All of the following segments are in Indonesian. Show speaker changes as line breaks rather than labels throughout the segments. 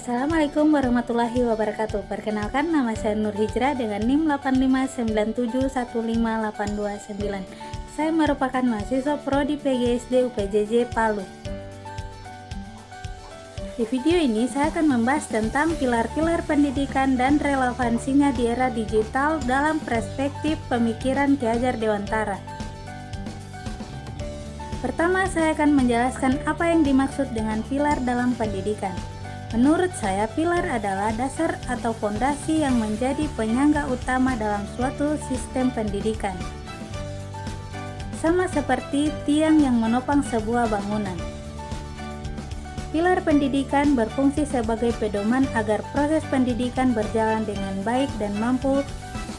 Assalamualaikum warahmatullahi wabarakatuh. Perkenalkan, nama saya Nur Hijrah dengan NIM 8597158229. Saya merupakan mahasiswa Prodi PGSD UPJJ Palu. Di video ini saya akan membahas tentang pilar-pilar pendidikan dan relevansinya di era digital dalam perspektif pemikiran Ki Hajar Dewantara. Pertama, saya akan menjelaskan apa yang dimaksud dengan pilar dalam pendidikan. Menurut saya, pilar adalah dasar atau fondasi yang menjadi penyangga utama dalam suatu sistem pendidikan. Sama seperti tiang yang menopang sebuah bangunan. Pilar pendidikan berfungsi sebagai pedoman agar proses pendidikan berjalan dengan baik dan mampu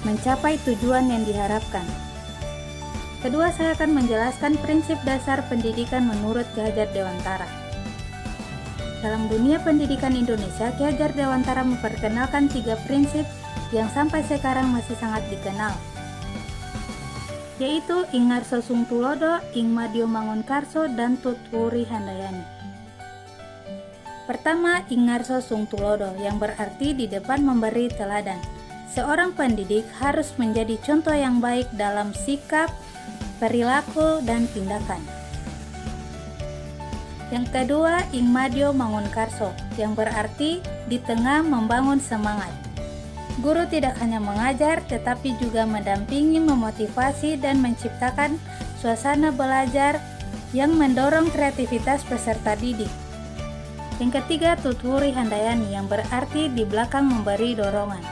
mencapai tujuan yang diharapkan. Kedua, saya akan menjelaskan prinsip dasar pendidikan menurut Ki Hajar Dewantara. Dalam dunia pendidikan Indonesia, Ki Hajar Dewantara memperkenalkan 3 prinsip yang sampai sekarang masih sangat dikenal, yaitu Ing Ngarso Sung Tulodo, Ing Madyo Mangunkarso, dan Tutwuri Handayani. Pertama, Ing Ngarso Sung Tulodo, yang berarti di depan memberi teladan. Seorang pendidik harus menjadi contoh yang baik dalam sikap, perilaku, dan tindakan. Yang kedua, Ing Madyo Mangunkarso, yang berarti di tengah membangun semangat. Guru tidak hanya mengajar, tetapi juga mendampingi, memotivasi, dan menciptakan suasana belajar yang mendorong kreativitas peserta didik. Yang ketiga, Tutwuri Handayani, yang berarti di belakang memberi dorongan.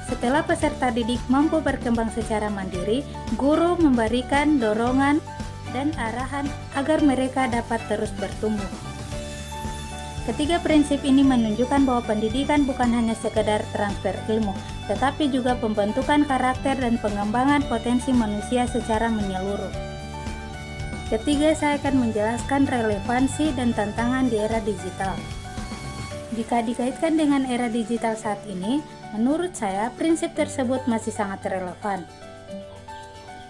Setelah peserta didik mampu berkembang secara mandiri, guru memberikan dorongan dan arahan agar mereka dapat terus bertumbuh. Ketiga prinsip ini menunjukkan bahwa pendidikan bukan hanya sekedar transfer ilmu, tetapi juga pembentukan karakter dan pengembangan potensi manusia secara menyeluruh. Ketiga, saya akan menjelaskan relevansi dan tantangan di era digital. Jika dikaitkan dengan era digital saat ini, menurut saya prinsip tersebut masih sangat relevan.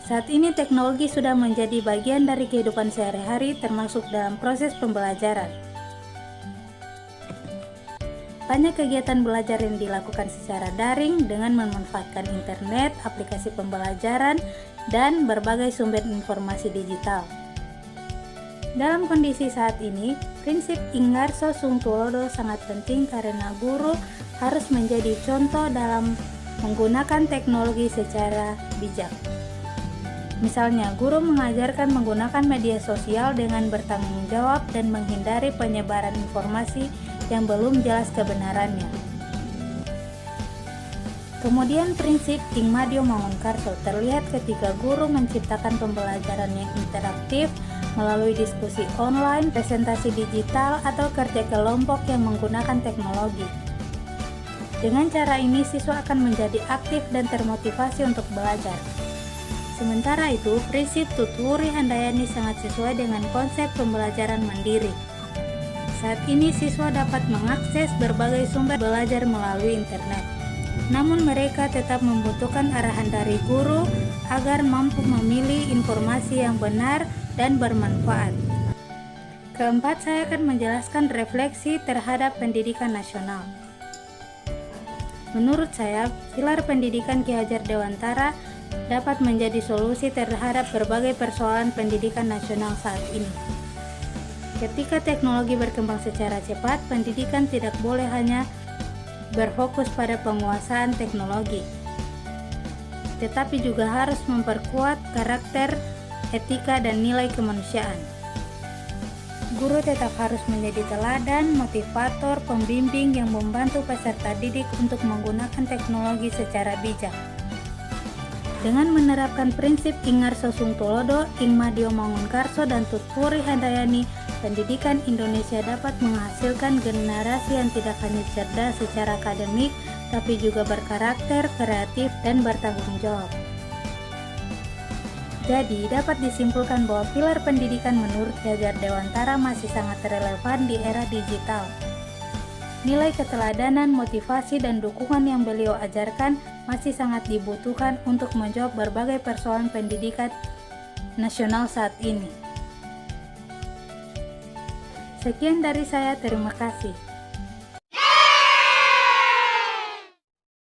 Saat ini teknologi sudah menjadi bagian dari kehidupan sehari-hari, termasuk dalam proses pembelajaran. Banyak kegiatan belajar yang dilakukan secara daring dengan memanfaatkan internet, aplikasi pembelajaran, dan berbagai sumber informasi digital. Dalam kondisi saat ini, prinsip Ing Ngarso Sung Tulodo sangat penting karena guru harus menjadi contoh dalam menggunakan teknologi secara bijak. Misalnya, guru mengajarkan menggunakan media sosial dengan bertanggung jawab dan menghindari penyebaran informasi yang belum jelas kebenarannya. Kemudian prinsip Ing Madyo Mangunkarso terlihat ketika guru menciptakan pembelajaran yang interaktif melalui diskusi online, presentasi digital, atau kerja kelompok yang menggunakan teknologi. Dengan cara ini, siswa akan menjadi aktif dan termotivasi untuk belajar. Sementara itu, prinsip Tutwuri Handayani sangat sesuai dengan konsep pembelajaran mandiri. Saat ini, siswa dapat mengakses berbagai sumber belajar melalui internet. Namun mereka tetap membutuhkan arahan dari guru agar mampu memilih informasi yang benar dan bermanfaat. Keempat, saya akan menjelaskan refleksi terhadap pendidikan nasional. Menurut saya, pilar pendidikan Ki Hajar Dewantara dapat menjadi solusi terhadap berbagai persoalan pendidikan nasional saat ini. Ketika teknologi berkembang secara cepat, pendidikan tidak boleh hanya berfokus pada penguasaan teknologi, tetapi juga harus memperkuat karakter, etika, dan nilai kemanusiaan. Guru tetap harus menjadi teladan, motivator, pembimbing yang membantu peserta didik untuk menggunakan teknologi secara bijak. Dengan menerapkan prinsip Ing Ngarso Sung Tulodo, Ing Madyo Mangunkarso, dan Tutwuri Handayani, pendidikan Indonesia dapat menghasilkan generasi yang tidak hanya cerdas secara akademik, tapi juga berkarakter, kreatif, dan bertanggung jawab. Jadi, dapat disimpulkan bahwa pilar pendidikan menurut Ki Hajar Dewantara masih sangat relevan di era digital. Nilai keteladanan, motivasi, dan dukungan yang beliau ajarkan masih sangat dibutuhkan untuk menjawab berbagai persoalan pendidikan nasional saat ini. Sekian dari saya, terima kasih.